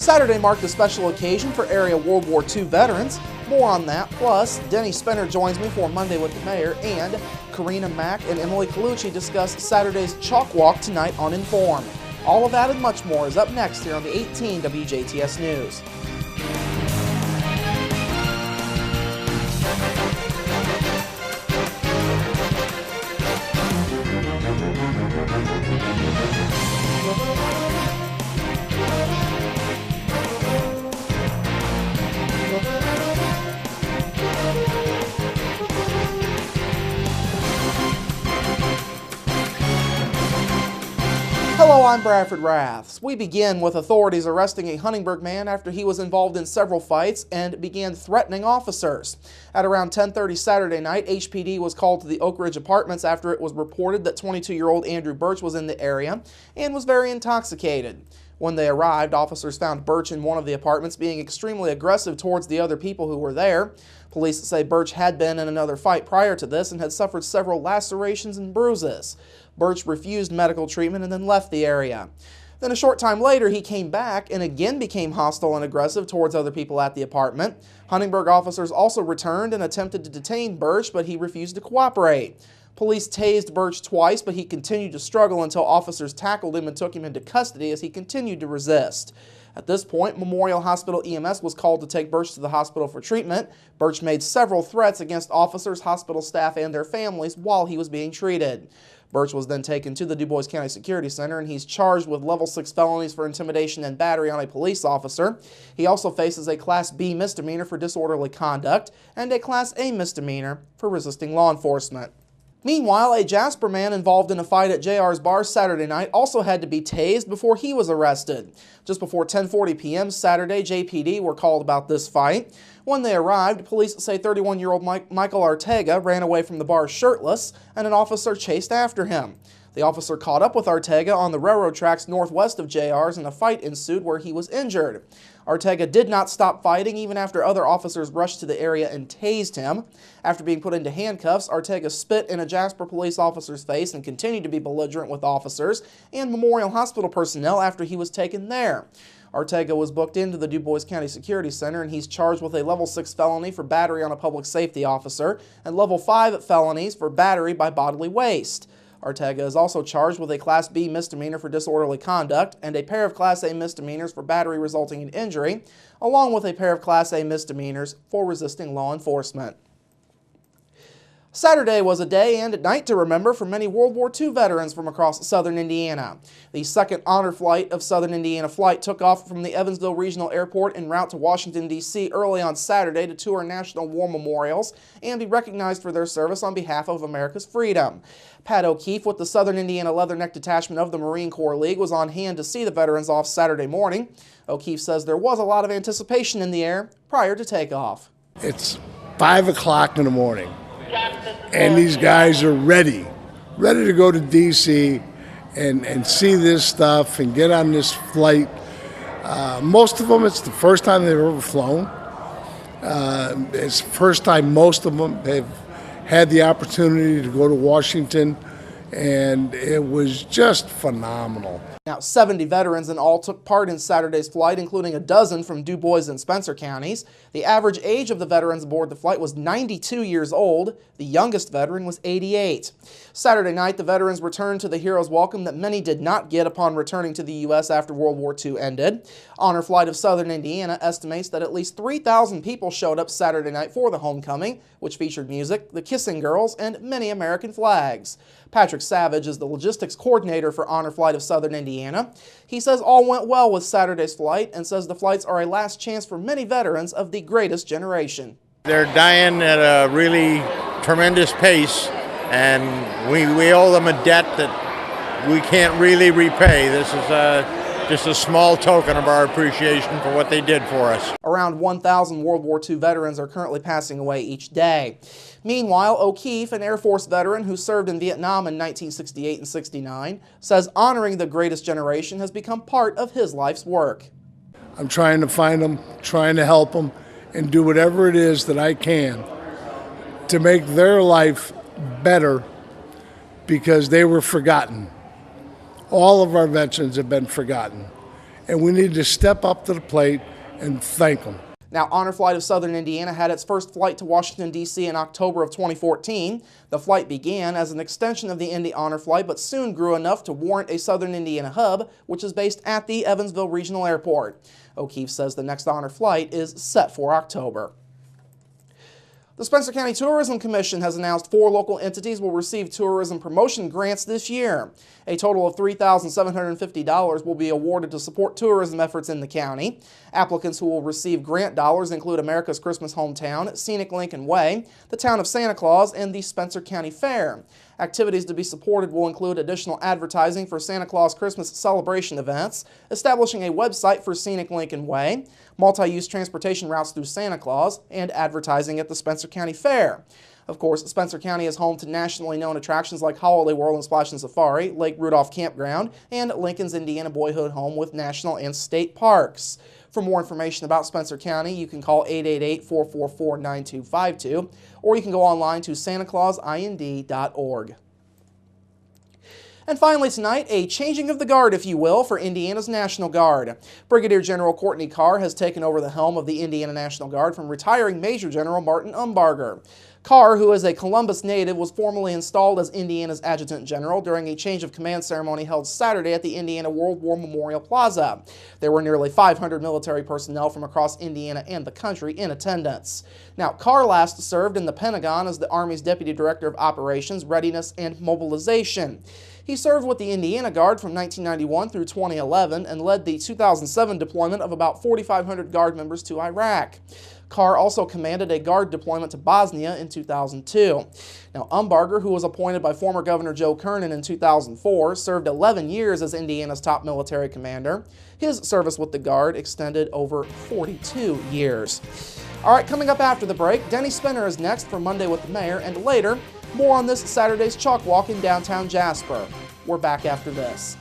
Saturday marked a special occasion for area World War II veterans. More on that, plus Denny Spinner joins me for Monday with the Mayor, and Karina Mack and Emily Colucci discuss Saturday's Chalk Walk tonight on Inform. All of that and much more is up next here on the 18 WJTS News. Hello, I'm Bradford Raths. We begin with authorities arresting a Huntingburg man after he was involved in several fights and began threatening officers. At around 10:30 Saturday night, HPD was called to the Oak Ridge Apartments after it was reported that 22-year-old Andrew Birch was in the area and was very intoxicated. When they arrived, officers found Birch in one of the apartments being extremely aggressive towards the other people who were there. Police say Birch had been in another fight prior to this and had suffered several lacerations and bruises. Birch refused medical treatment and then left the area. Then a short time later, he came back and again became hostile and aggressive towards other people at the apartment. Huntingburg officers also returned and attempted to detain Birch, but he refused to cooperate. Police tased Birch twice, but he continued to struggle until officers tackled him and took him into custody as he continued to resist. At this point, Memorial Hospital EMS was called to take Birch to the hospital for treatment. Birch made several threats against officers, hospital staff, and their families while he was being treated. Birch was then taken to the Du Bois County Security Center, and he's charged with level 6 felonies for intimidation and battery on a police officer. He also faces a Class B misdemeanor for disorderly conduct and a Class A misdemeanor for resisting law enforcement. Meanwhile, a Jasper man involved in a fight at JR's bar Saturday night also had to be tased before he was arrested. Just before 10:40 p.m. Saturday, JPD were called about this fight. When they arrived, police say 31-year-old Michael Ortega ran away from the bar shirtless, and an officer chased after him. The officer caught up with Ortega on the railroad tracks northwest of JR's, and a fight ensued where he was injured. Ortega did not stop fighting even after other officers rushed to the area and tased him. After being put into handcuffs, Ortega spit in a Jasper police officer's face and continued to be belligerent with officers and Memorial Hospital personnel after he was taken there. Ortega was booked into the Du Bois County Security Center, and he's charged with a level 6 felony for battery on a public safety officer and level 5 felonies for battery by bodily waste. Ortega is also charged with a Class B misdemeanor for disorderly conduct and a pair of Class A misdemeanors for battery resulting in injury, along with a pair of Class A misdemeanors for resisting law enforcement. Saturday was a day and a night to remember for many World War II veterans from across southern Indiana. The second honor flight of Southern Indiana Flight took off from the Evansville Regional Airport en route to Washington, D.C. early on Saturday to tour national war memorials and be recognized for their service on behalf of America's freedom. Pat O'Keefe with the Southern Indiana Leatherneck Detachment of the Marine Corps League was on hand to see the veterans off Saturday morning. O'Keefe says there was a lot of anticipation in the air prior to takeoff. It's 5 o'clock in the morning. And these guys are ready to go to D.C. and see this stuff and get on this flight. Most of them, it's the first time they've ever flown. It's the first time most of them have had the opportunity to go to Washington, and it was just phenomenal. Now, 70 veterans in all took part in Saturday's flight, including a dozen from Du Bois and Spencer counties. The average age of the veterans aboard the flight was 92 years old. The youngest veteran was 88. Saturday night, the veterans returned to the hero's welcome that many did not get upon returning to the U.S. after World War II ended. Honor Flight of Southern Indiana estimates that at least 3,000 people showed up Saturday night for the homecoming, which featured music, the Kissing Girls, and many American flags. Patrick Savage is the logistics coordinator for Honor Flight of Southern Indiana. He says all went well with Saturday's flight and says the flights are a last chance for many veterans of the greatest generation. They're dying at a really tremendous pace, and we owe them a debt that we can't really repay. This is just a small token of our appreciation for what they did for us. Around 1,000 World War II veterans are currently passing away each day. Meanwhile, O'Keefe, an Air Force veteran who served in Vietnam in 1968 and 69, says honoring the greatest generation has become part of his life's work. I'm trying to find them, trying to help them, and do whatever it is that I can to make their life better, because they were forgotten. All of our veterans have been forgotten. and we need to step up to the plate and thank them. Now, Honor Flight of Southern Indiana had its first flight to Washington, D.C. in October of 2014. The flight began as an extension of the Indy Honor Flight, but soon grew enough to warrant a Southern Indiana hub, which is based at the Evansville Regional Airport. O'Keefe says the next Honor Flight is set for October. The Spencer County Tourism Commission has announced 4 local entities will receive tourism promotion grants this year. A total of $3,750 will be awarded to support tourism efforts in the county. Applicants who will receive grant dollars include America's Christmas Hometown, Scenic Lincoln Way, the Town of Santa Claus, and the Spencer County Fair. Activities to be supported will include additional advertising for Santa Claus Christmas celebration events, establishing a website for Scenic Lincoln Way, multi-use transportation routes through Santa Claus, and advertising at the Spencer County Fair. Of course, Spencer County is home to nationally known attractions like Holiday World and Splash and Safari, Lake Rudolph Campground, and Lincoln's Indiana Boyhood Home with national and state parks. For more information about Spencer County, you can call 888-444-9252, or you can go online to santaclausind.org. And finally tonight, a changing of the guard, if you will, for Indiana's National Guard. Brigadier General Courtney Carr has taken over the helm of the Indiana National Guard from retiring Major General Martin Umbarger. Carr, who is a Columbus native, was formally installed as Indiana's Adjutant General during a change of command ceremony held Saturday at the Indiana World War Memorial Plaza. There were nearly 500 military personnel from across Indiana and the country in attendance. Now, Carr last served in the Pentagon as the Army's Deputy Director of Operations, Readiness, and Mobilization. He served with the Indiana Guard from 1991 through 2011 and led the 2007 deployment of about 4,500 Guard members to Iraq. Carr also commanded a Guard deployment to Bosnia in 2002. Now, Umbarger, who was appointed by former Governor Joe Kernan in 2004, served 11 years as Indiana's top military commander. His service with the Guard extended over 42 years. All right, coming up after the break, Denny Spinner is next for Monday with the Mayor, and later, more on this Saturday's Chalk Walk in downtown Jasper. We're back after this.